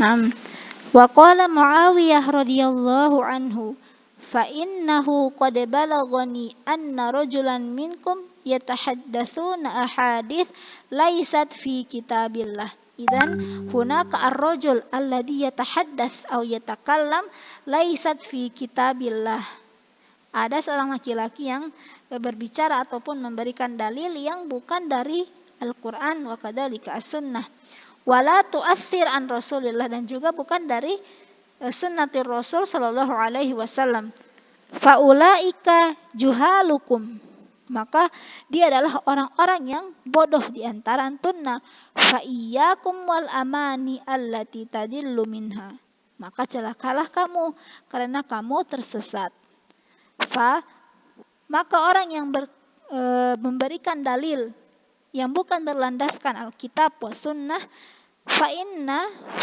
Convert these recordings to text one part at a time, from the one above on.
Naam. Wa qala Muawiyah radhiyallahu anhu, fa innahu qad balaghani anna rajulan minkum yatahaddatsuna ahadits laysat fi kitabillah. Idzan hunaka ar-rajul alladhi yatahaddats aw yatakallam laysat fi kitabillah. Ada seorang laki-laki yang berbicara ataupun memberikan dalil yang bukan dari Al-Qur'an wa kadzalika as-sunnah. Wala tu'athir an Rasulillah, dan juga bukan dari sunnatir Rasul sallallahu alaihi wasallam. Faulaika juhalukum, maka dia adalah orang-orang yang bodoh di antara antunna. Fa iyyakum wal amani allati tadillu minha, maka celakalah kamu karena kamu tersesat. Maka orang yang memberikan dalil yang bukan berlandaskan Alkitab wa sunnah,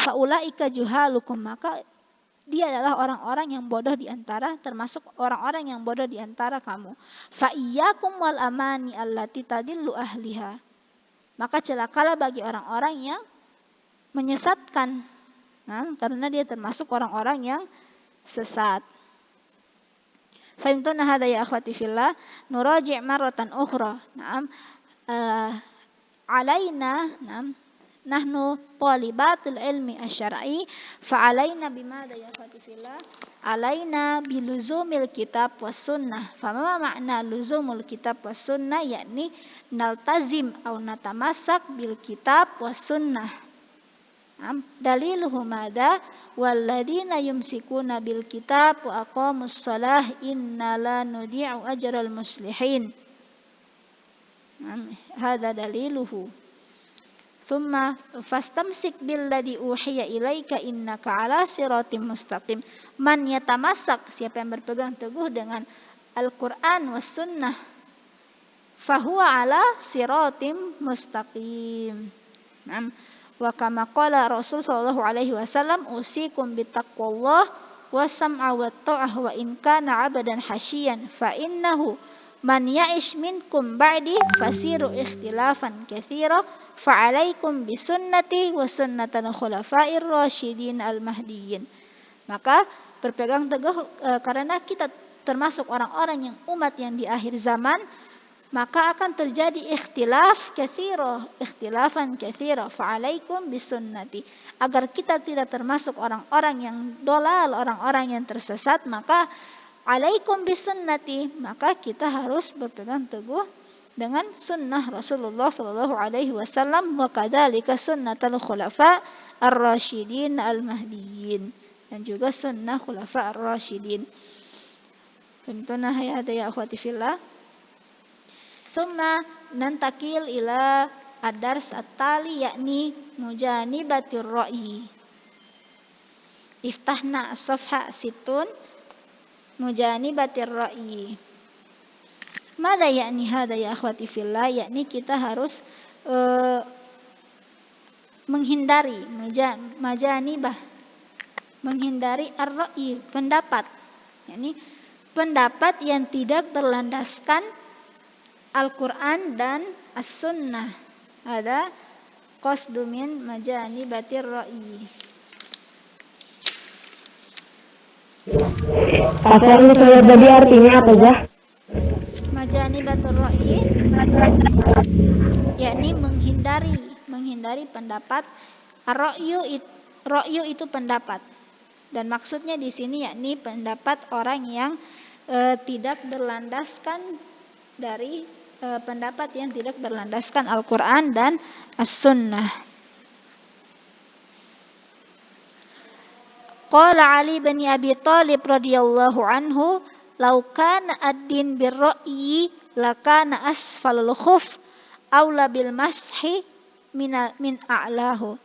faulaika juhalukum, maka dia adalah orang-orang yang bodoh di antara, termasuk orang-orang yang bodoh di antara kamu. Fa iyyakum wal amani allati tadillu ahliha, maka celakalah bagi orang-orang yang menyesatkan, karena dia termasuk orang-orang yang sesat. Fahimtuna hadza ya akhwati fillah, nuraji' marratan ukhra. Alaina nahnu talibatul ilmi asy-syar'i, fa alaina bimada ya akhwati fillah, alaina biluzumil kitab was sunnah. Fa ma ma'na luzumul kitab was sunnah, yakni naltazim aw natamassak bil kitab was sunnah. Daliluhu madza walladzina yumsikuna bil kitab wa aqamus shalah inna la nudi'u ajral muslihin. Hadza daliluhu. Thumma fastamsik billadzi uhiya ilaika innaka ala siratim mustaqim. Man yatamassak, siapa yang berpegang teguh dengan Al-Qur'an was sunnah, fahuwa ala siratim mustaqim. Wa kama qala Rasul sallallahu alaihi wasallam, usikum bittaqwallah wa sam'a wa ta'ah wa in kana 'abdan hasyian, fa innahu man ya'ish minkum ba'di fasiru ikhtilafan katsira, fa 'alaikum bisunnati wa sunnatal khulafa'ir rasyidin al-mahdiyyin. Maka berpegang teguh karena kita termasuk orang-orang yang umat yang di akhir zaman, maka akan terjadi ikhtilafan katsira, fa'alaikum bisunnati. Agar kita tidak termasuk orang-orang yang dolal, orang-orang yang tersesat, maka alaikum bisunnati, maka kita harus berpegang teguh dengan sunnah Rasulullah sallallahu alaihi wasallam, wa kadzalika sunnatul khulafa ar-rasyidin al-mahdiyyin, dan juga sunnah khulafa ar-rasyidin. Tentunya ya akhwati fillah. Thumma nantakil ila ad-dars at-tali, yakni mujanibatir ra'yi. Iftahna as-safha situn, mujanibatir ra'yi. Mada yakni hada ya akhwati fillah, yakni kita harus menghindari majanibah, menghindari ar-ra'yi, pendapat, yakni pendapat yang tidak berlandaskan Al-Quran dan As-Sunnah. Ada qasdu min majanibatir ra'yi. Pasal ini saya tadi artinya apa, Zah? Majanibatur ra'yi yakni menghindari pendapat. Ra'yu itu pendapat. Dan maksudnya di sini yakni pendapat orang yang tidak berlandaskan dari pendapat yang tidak berlandaskan Al-Quran dan As-Sunnah. Qala Ali bin Abi Thalib radhiyallahu anhu, law kana ad-din bir-ra'yi lakana asfalul khuf aula bil mashi min a'lahu.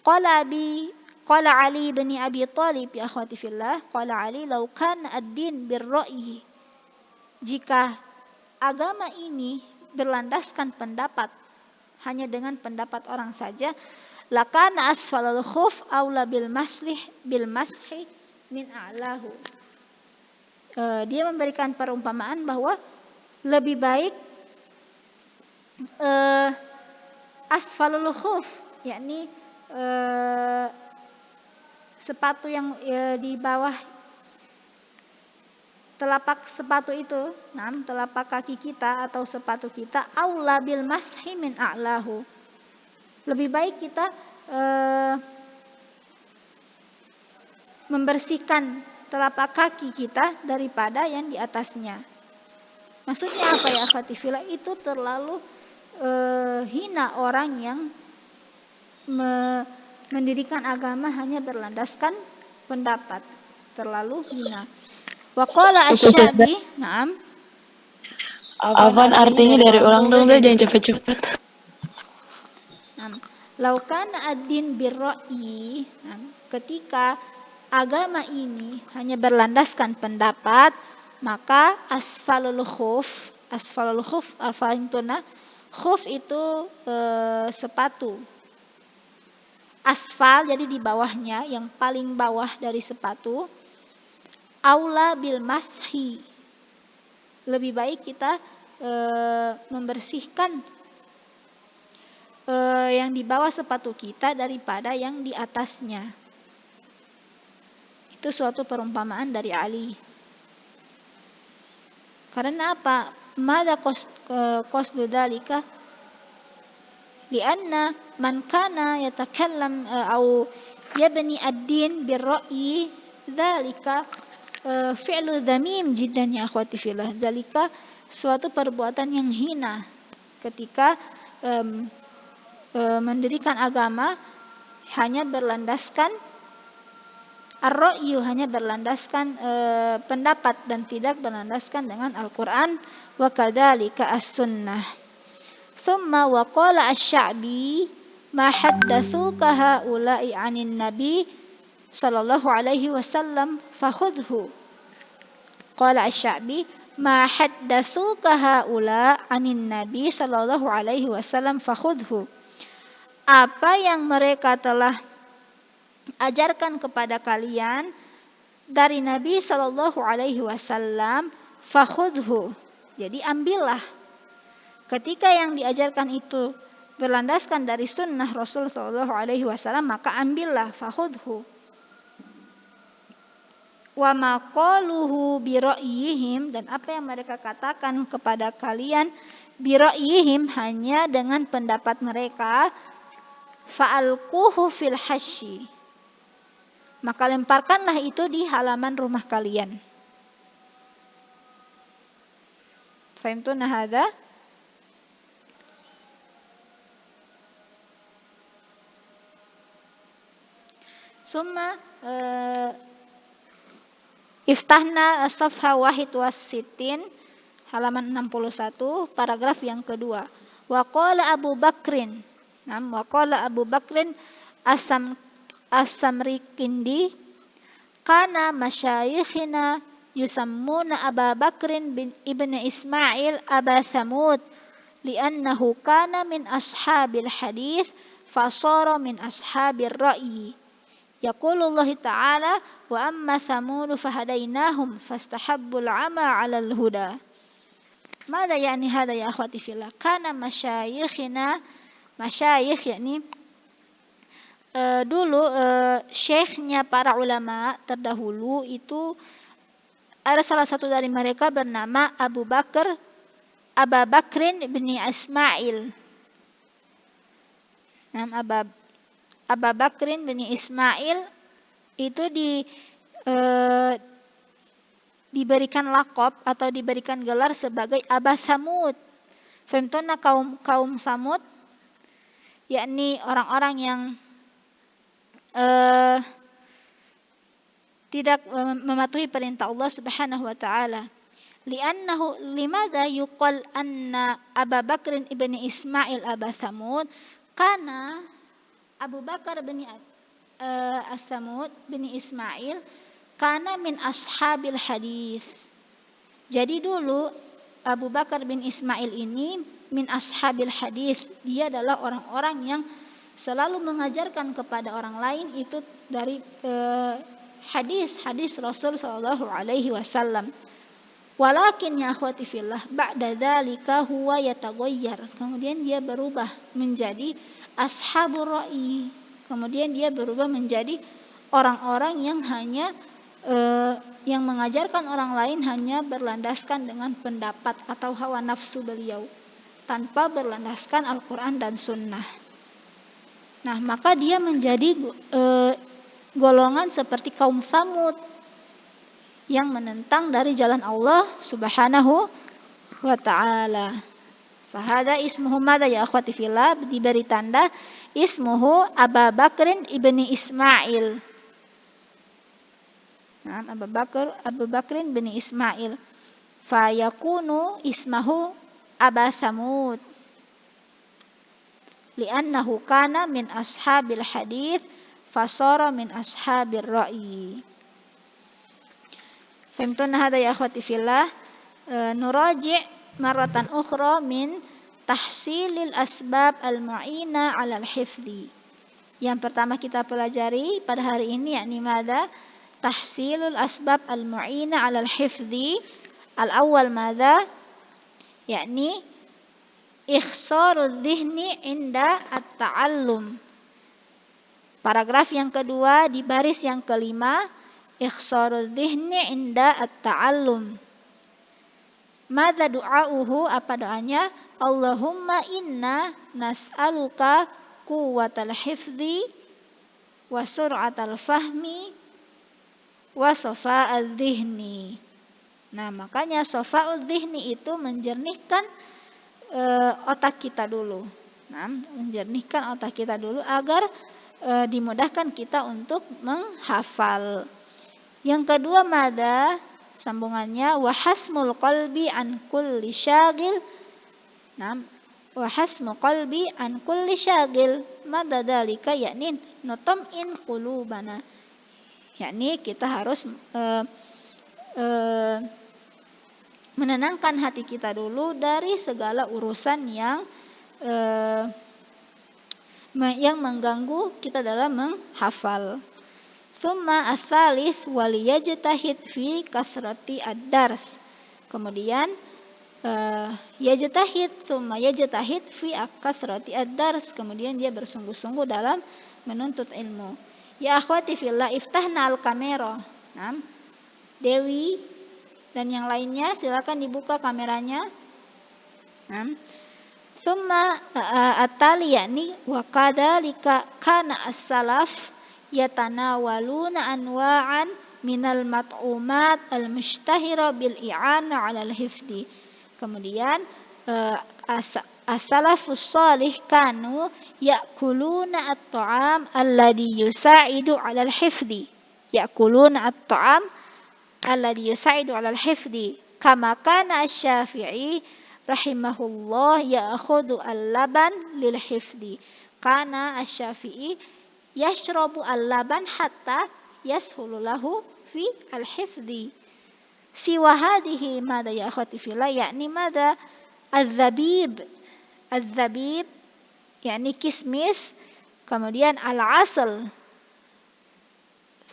Qala Ali bin Abi Thalib ya akhwati fillah, qala Ali, law kana ad-din bir-ra'yi, jika agama ini berlandaskan pendapat, hanya dengan pendapat orang saja, lakana asfalul khuf aula bil mashi min a'lahu. Dia memberikan perumpamaan bahwa lebih baik asfalul khuf, yakni sepatu yang di bawah telapak sepatu itu, telapak kaki kita atau sepatu kita, aula bil mashi min a'lahu. Lebih baik kita membersihkan telapak kaki kita daripada yang di atasnya. Maksudnya apa ya akhwati fillah? Itu terlalu hina orang yang mendirikan agama hanya berlandaskan pendapat. Terlalu hina. Wa qala asy-Sya'bi, na'am. Apaan artinya dari ulang dong, jangan cepet-cepet. Laukan ad-din birra'yi, ketika agama ini hanya berlandaskan pendapat, maka asfalul khuf al-fahimtuna, khuf itu sepatu. Asfal jadi di bawahnya, yang paling bawah dari sepatu. Aula bil mashi, lebih baik kita membersihkan yang di bawah sepatu kita daripada yang di atasnya. Itu suatu perumpamaan dari Ali. Karena apa? Mada qasdu dzalika? Lianna man kana yatakallam au yabni ad-din bir-ra'yi dzalika fi'lu dzamim jiddan ya akhwati fillah. Dzalika suatu perbuatan yang hina ketika mendirikan agama hanya berlandaskan ar-ra'yu, hanya berlandaskan pendapat dan tidak berlandaskan dengan Al-Qur'an, wa kadzalika as-sunnah. Tsumma wa qala asy-Sya'bi ma haddatsuka haula'i 'anin nabi sallallahu alaihi wasallam fakhudhu. Qala asy-Sya'bi ma haddatsuka haula 'anin nabi sallallahu alaihi wasallam fakhudhu. Apa yang mereka telah ajarkan kepada kalian dari Nabi sallallahu alaihi wasallam, fakhudhu. Jadi ambillah. Ketika yang diajarkan itu berlandaskan dari sunnah Rasul sallallahu alaihi wasallam, maka ambillah, fakhudhu. Wa ma qaluhu bi ra'yihim, dan apa yang mereka katakan kepada kalian bi ra'yihim, hanya dengan pendapat mereka, fa'alquhu fil hasyi, maka lemparkanlah itu di halaman rumah kalian. Fahimtuna hadza? Summa iftahna as-safha 61, halaman 61, paragraf yang kedua. Wa qala Abu Bakrin, wa qala Abu Bakrin as-Samrikindi, kana masyayikhina yusammuna Abu Bakrin bin ibn Ismail Aba Thamud li'annahu kana min ashabil hadith fasara min ashabir ra'yi. Yaqulullah ta'ala wa amma Thamud fahadainahum fastahabbul 'ama 'alal huda. Mada yani hada ya akhwati fillah? Kana masyayikhina, masyayikh yakni dulu syekhnya para ulama terdahulu itu ada salah satu dari mereka bernama Abu Bakrin bin Ismail. Abu Bakrin bin Ismail itu diberikan lakop atau diberikan gelar sebagai Aba Samud. Femtona kaum Samud, yakni orang-orang yang tidak mematuhi perintah Allah Subhanahu wa taala. Li'annahu limadza yuqal anna Abu Bakr ibn Ismail Aba Thamud? Karena Abu Bakar bin As-Samud bin Ismail kana min ashabil hadis. Jadi dulu Abu Bakar bin Ismail ini min ashabil hadis. Dia adalah orang-orang yang selalu mengajarkan kepada orang lain itu dari hadis Rasul sallallahu alaihi wasallam. Walakin ya akhwati fillah, ba'da dzalika huwa yataghayyar. Kemudian dia berubah menjadi ashabur ra'i. Kemudian dia berubah menjadi orang-orang yang hanya yang mengajarkan orang lain hanya berlandaskan dengan pendapat atau hawa nafsu beliau tanpa berlandaskan Al-Quran dan Sunnah. Nah, maka dia menjadi golongan seperti kaum Tsamud yang menentang dari jalan Allah Subhanahu wa ta'ala. Fahada ismuhu madza ya akhwati fillah, diberi tanda ismuhu Abu Bakrin ibni Ismail. Nah, Abu Bakrin bin Ismail. Fa yakunu ismahu Aba Samud. Li'annahu kana min ashabil hadith fasara min ashabir ra'i. Fahimtuna hada ya akhwati fillah. Nuraji' maratan ukhra min tahsilil asbab al-mu'ina 'ala al-hifdhi. Yang pertama kita pelajari pada hari ini yakni mada? Tahsilul asbab al-mu'ina 'ala al-hifdhi. Al-awwal mada? Yakni ikhsarudz dhihni inda at-ta'allum. Paragraf yang kedua di baris yang kelima, ikhsarudz dhihni inda at-ta'allum. Madza du'auhu, apa doanya? Allahumma inna nas'aluka quwwatal hifdzi wa sur'atal fahmi wa safa'adz dhihni. Nah, makanya safa'udz dhihni itu menjernihkan otak kita dulu. Nah, menjernihkan otak kita dulu agar dimudahkan kita untuk menghafal. Yang kedua mada? Sambungannya wahasmul qalbi an kulli syagil. Nah, wahasmul qalbi an kulli syagil. Mada dalika yakni nutam'in qulubana. Yakni kita harus menenangkan hati kita dulu dari segala urusan yang mengganggu kita dalam menghafal. Tsumma ats-tsalits waliyajtahid fi kasrati ad-dars. Kemudian tsumma yajtahid fi kasrati ad-dars. Kemudian dia bersungguh-sungguh dalam menuntut ilmu. Ya akhwati fillah, iftahna al-kamera. Nah, Dewi dan yang lainnya silakan dibuka kameranya. Nah, tsumma at-tali yakni wa kadzalika kana as-salaf yatanawaluna anwa'an minal mat'umat al-mushtahira bil i'ana 'ala al-hifdi. Kemudian as-salafus shalih kanu ya'kuluna at-ta'am alladhi yusa'idu 'ala al-hifdi. Ya'kuluna at-ta'am alladhi yusa'idu 'ala al-hifdi. Kama kana asy-Syafi'i rahimahullah ya'khudhu al-laban lil hifdi. Kana asy-Syafi'i yashrabu al-laban hatta yashulu lahu fi al-hifdhi. Siwa hadhihi mada ya akhwati fillah, yakni mada? Az-zabib. Az-zabib yakni kismis, kemudian al-asal,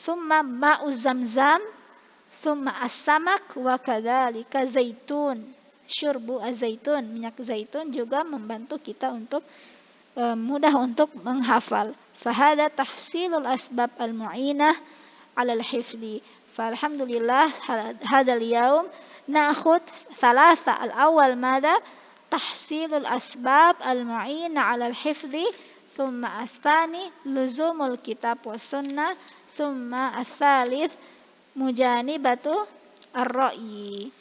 thumma ma'uz zamzam, thumma as-samak, wa kadzalika zaitun. Syurbu az-zaitun, minyak zaitun juga membantu kita untuk mudah untuk menghafal. Fahada tahsilul asbab al-mu'inah 'ala al-hifdhi. Falhamdulillah hadal yaum na'khud thalatha. Al-awwal mada? Tahsilul asbab al-mu'inah 'ala al-hifdhi. Thumma ats-tsani luzumul kitab was sunnah. Thumma ats-tsalits mujanibatu ar-ra'yi.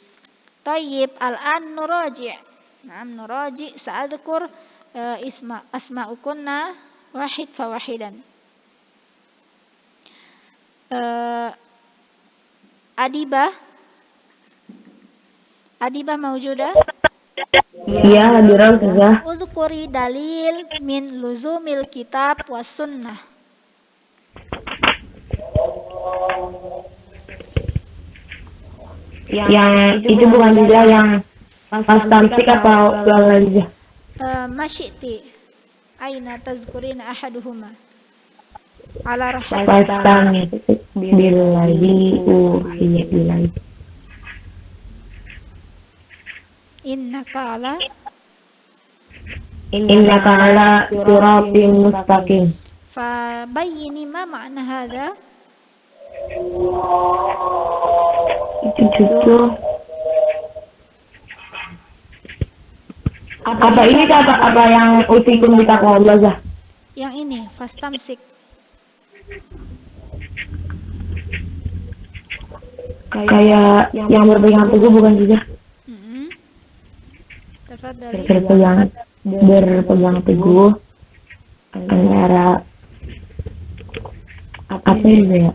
Tayyib, al-an nuraji'. Naam, nuraji' sa'adkur asma'ukunna wahid fa wahidan. Adibah mawjudah? Iya, hadiran Ustazah. Udhkuri dalil min luzumil kitab was sunnah. Yang itu bukan juga yang pas tamsik atau lalajah. Masyiti aina tazkurina ahaduhuma ala rahmat Pastami billahi uhiya ilai. innaka Innaka 'ala siratin mustaqim. fa bayyini ma ma'na hadha. Itu justru apa ini apa yang usikum bitaqwa Allah Zah? Yang ini fastamsik. Kayak yang berpegang teguh bukan juga? Tafadhali. Berpegang teguh antara apa itu ya?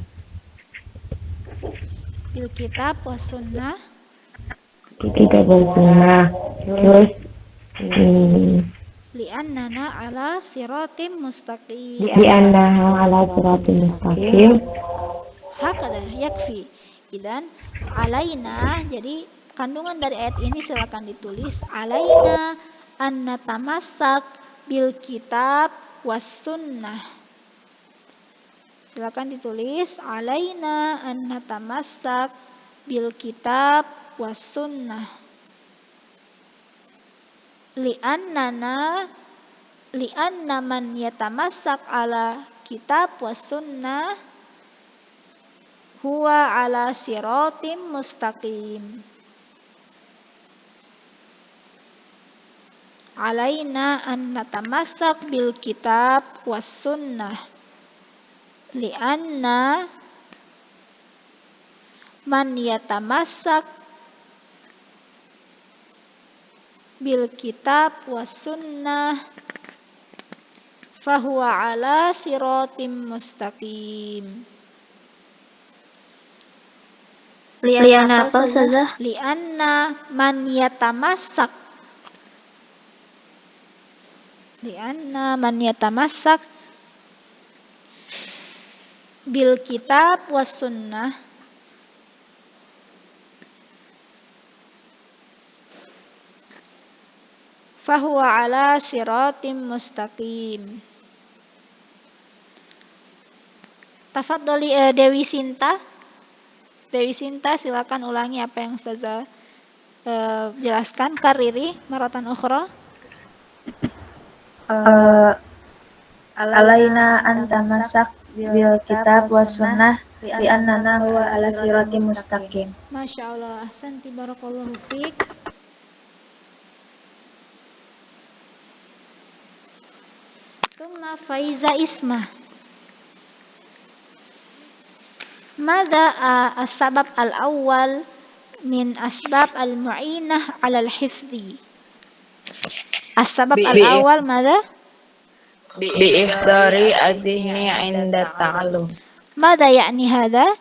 Bil kitab was sunnah. Kita bersunnah terus Li'annana ala siratim mustaqim. di annaha ala siratim mustaqim. Hakada yakfi. Idan alaina, jadi kandungan dari ayat ini silakan ditulis alaina an natamassak bil kitab was sunnah. Silakan ditulis alaina an natamassak bil kitab was sunnah. Li'anna man yatamassak ala kitab was sunnah huwa ala siratim mustaqim. Alaina an natamassak bil kitab was sunnah li'anna man yatamassak bil kitab was sunnah fahuwa ala siratim mustaqim. Liana apa Ustazah? Li'anna man yatamassak bil kitab was sunnah fahuwa ala siratim mustaqim. Tafadhali Dewi Sinta. Dewi Sinta, silakan ulangi apa yang Ustazah jelaskan. Kariri maratan ukhra. Alaina an tamassak bil kitab was sunnah li annana huwa ala siratim mustaqim. Masya Allah, ahsanti barakallahu fiik. Tsumma Faiza Isma. Mada as-sabab al-awwal min asbab al-mu'inah 'ala al-hifdhi? As-sabab al-awwal mada? Bi'ihdari adhini 'inda ta'allum. Mada ya'ni hada?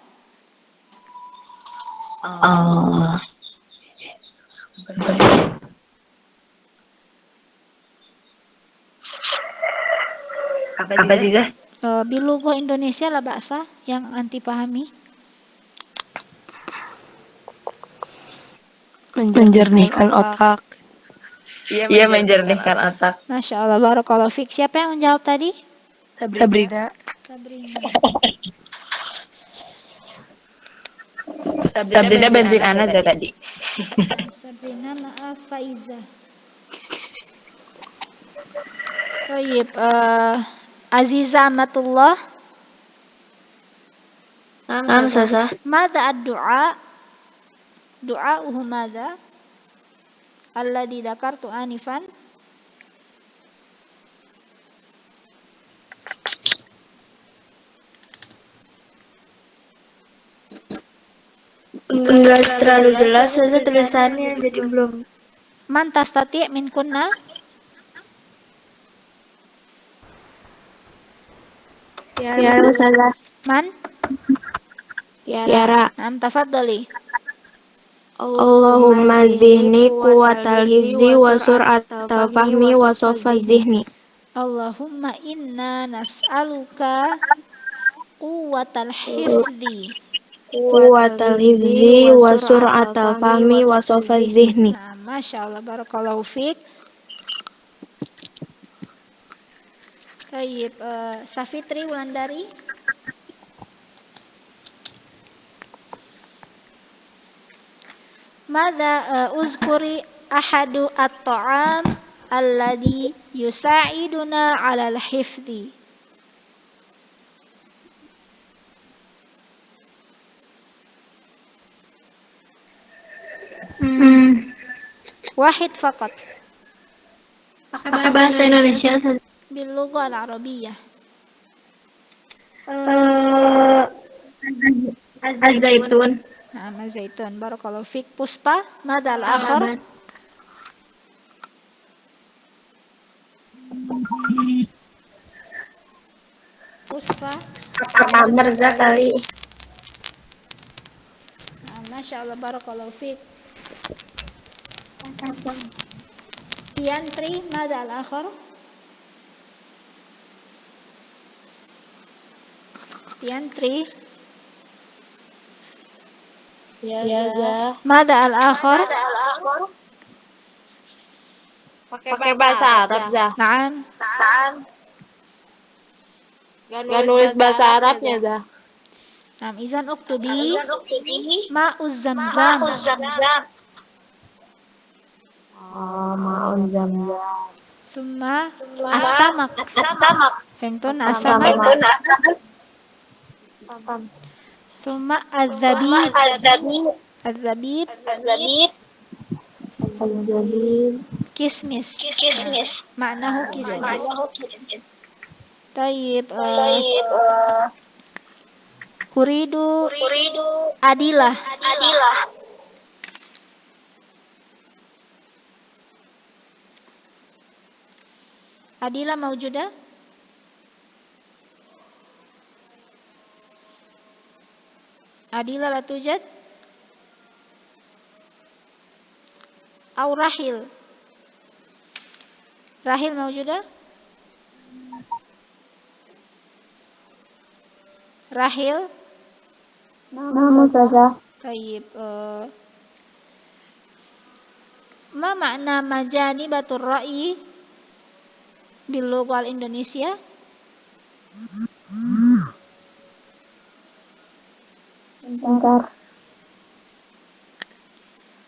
Apa juga? Bilughah Indonesia la ba'sa yang anti pahami. Menjernihkan otak. Iya, menjernihkan otak. Masya Allah, barakallahu fiik. Siapa yang menjawab tadi? Sabrina. Sabrina bantuin Ana tadi. Sabrina, maaf Faiza. Baik, Aziza Amatullah. Naam Ustazah. Mada ad-du'a? Du'a'uhu mada? Alladhi dzakartu anifan. Enggak terlalu jelas saja tulisannya, jadi belum. Man tastati' min kunna? Tiara Ustazah. Man? Tiara. Tafadhali. Allahumma zihni quwwatal hifzi wa sur'atal fahmi wa safaz zihni. Allahumma inna nas'aluka quwwatal hifdzi. Quwwatal hifzi wa sur'atal fahmi wa safaz zihni. Nah, Masya Allah, barakallahu fiik. Baik, Safitri Wulandari. Mada uzkuri ahadu at-ta'am alladhi yusa'iduna 'alal hifdzi. واحد فقط Pakai bahasa Indonesia saja. باللغة العربية. الزيتون. نعم الزيتون. بارك الله فيك. بوسبا ماذا الآخر؟ بوسبا Mirza kali. نعم ما شاء الله بارك الله فيك. تيانتري ماذا الآخر؟ تيانتري Ya, ماذا الآخر؟ pakai bahasa Arab, Zah. نعم Gak nulis bahasa Arabnya, Zah. نعم إذن اكتبي ماء الزمزم. Oh, maun zam-zam. ثم السمك. فهمتون Asam. السمك. ثم الزبيب. الزبيب Al-Jalil. كسمس. معناه كسمس. طيب أريد أدلة. أدلة موجودة؟ أدلة لا توجد؟ أو رحيل. رحيل موجودة؟ رحيل. Namun saja. طيب ما معنى مجانبة الرأي باللغة الإندونيسية؟ Bentar.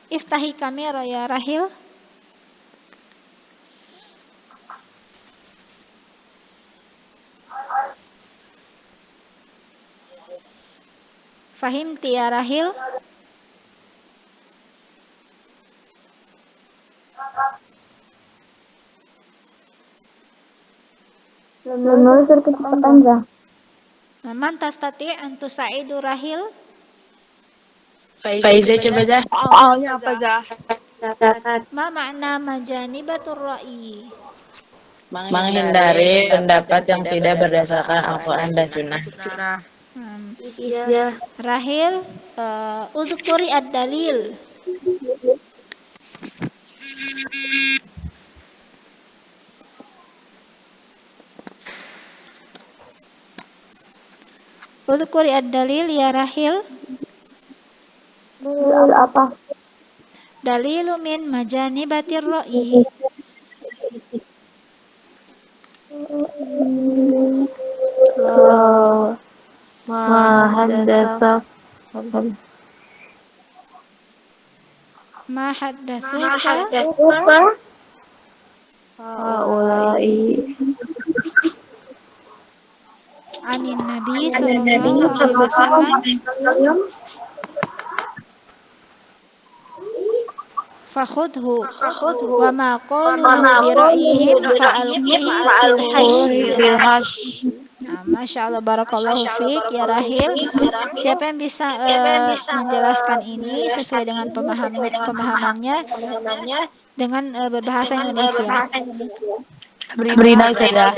افتحي كاميرا يا رحيل. فهمت يا رحيل؟ Belum nulis kecepatan, Zah. من تستطيع أن تساعد رحيل؟ Faiza coba, Zah. Soalnya apa, Zah? ما معنى مجانبة الرأي؟ Menghindari pendapat yang tidak berdasarkan Al-Quran dan Sunnah. Rahil, uzkuri ad-dalil. Uzkuri ad-dalil ya Rahil. Dalil apa? Dalilu min majanibatir ra'i. Ma haddatsuka Haulai anin nabi sallallahu alaihi wasallam fakhudhu wa ma qaluhu bi ra'yihim fa'alqihi fil hash. Nah, Masya Allah, barakallahu fiik ya Rahil. Siapa yang bisa menjelaskan ini sesuai dengan pemahamannya dengan berbahasa Indonesia? Sabrina saja.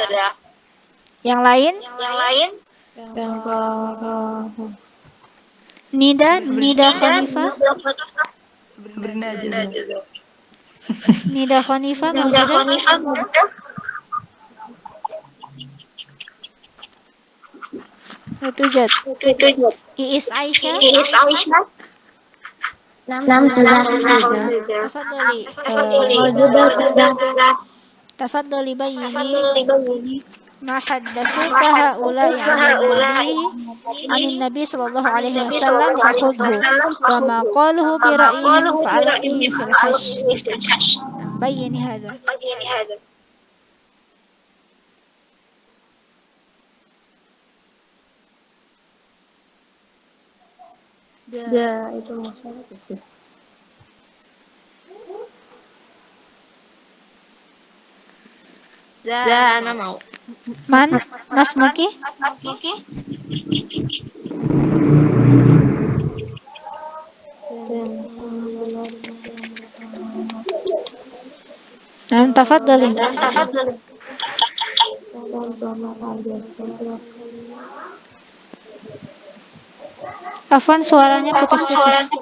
Yang lain? Nida Khanifah. Sabrina aja. Nida Khanifah maujudah? Tujad. Iis Aisyah. Tafadhali bayyini ma haddatsuka haula'i 'anin nabi sallallahu alaihi wasallam fakhudhu wa ma qaluhu bi ra'yihim fa'alqihi fil hash. Bayyini hadha. Ya, itu masalah. Za, ana mau. Man, Mas Muki? Tafadhali. Afwan, suaranya putus-putus.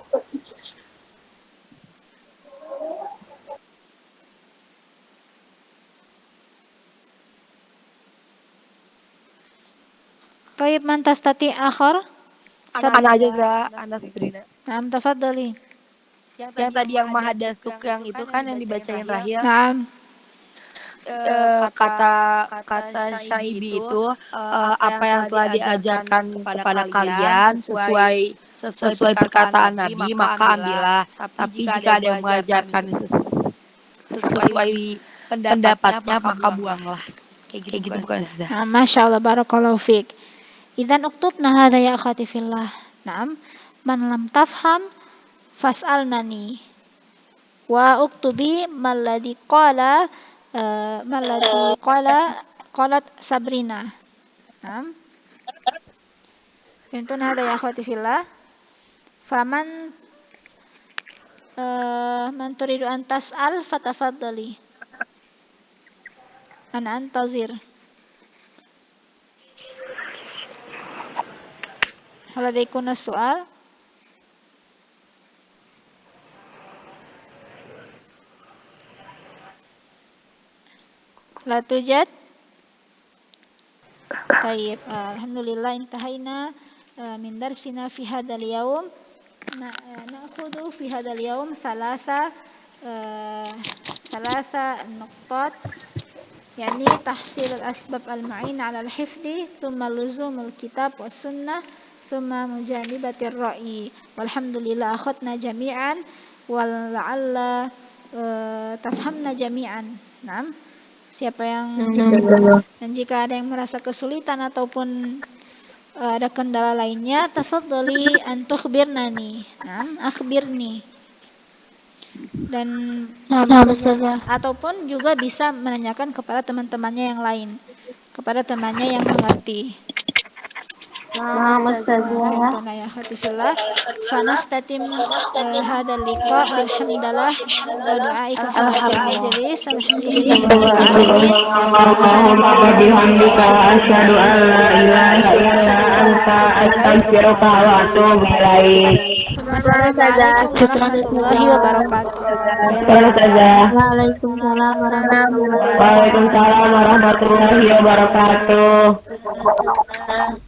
Tayyib, man tastati akhar? Ana aja za, Ana Sabrina. Naam, tafadhali. Yang tadi yang mahadasuk yang itu kan yang dibacain Rahil. Naam. Kata Syaibi itu apa yang telah diajarkan kepada kalian sesuai perkataan Nabi maka ambillah. Tapi jika ada yang mengajarkan sesuai pendapatnya maka buanglah. Kayak gitu bukan Ustazah? Nah, Masya Allah, barakallahu fiik. Idan uktubna hadha ya akhati fillah. Naam. Man lam tafham fas'alnani. Wa uktubi malladhi qala qalat Sabrina. Naam. Yantun hadha ya akhati fillah. Faman man turidu an tas'al fatafadhali. Ana antazir. Hal ladaykuna su'al? La tujad? Tayyib. Alhamdulillah intahayna min darsina fi hadzal yawm. Na'khudhu fi hadzal yawm thalatha nuqtat. Yani tahsil al-asbab al-ma'in 'ala al-hifdhi, thumma luzumul kitab was sunnah, thumma mujanibatir ra'i. Walhamdulillah akhadna jami'an wal la'alla tafhamna jami'an. Naam. Siapa yang dan jika ada yang merasa kesulitan ataupun ada kendala lainnya, tafadhali an tukhbirnani. Naam, akhbirni. Dan ataupun juga bisa menanyakan kepada teman-temannya yang lain, kepada temannya yang mengerti. Naam, Ustazah. Ya khatifillah. Fanaftatim hadzal liqa bilhamdalillah wa du'ai kafaratil majlis. Alhamdulillahi rabbil alamin. Allahumma wa bihamdika asyhadu an la ilaha illa anta astaghfiruka wa atubu ilaik. Wassalamualaikum warahmatullahi wabarakatuh. Waalaikumsalam warahmatullahi wabarakatuh. Waalaikumsalam warahmatullahi wabarakatuh. Waalaikumsalam.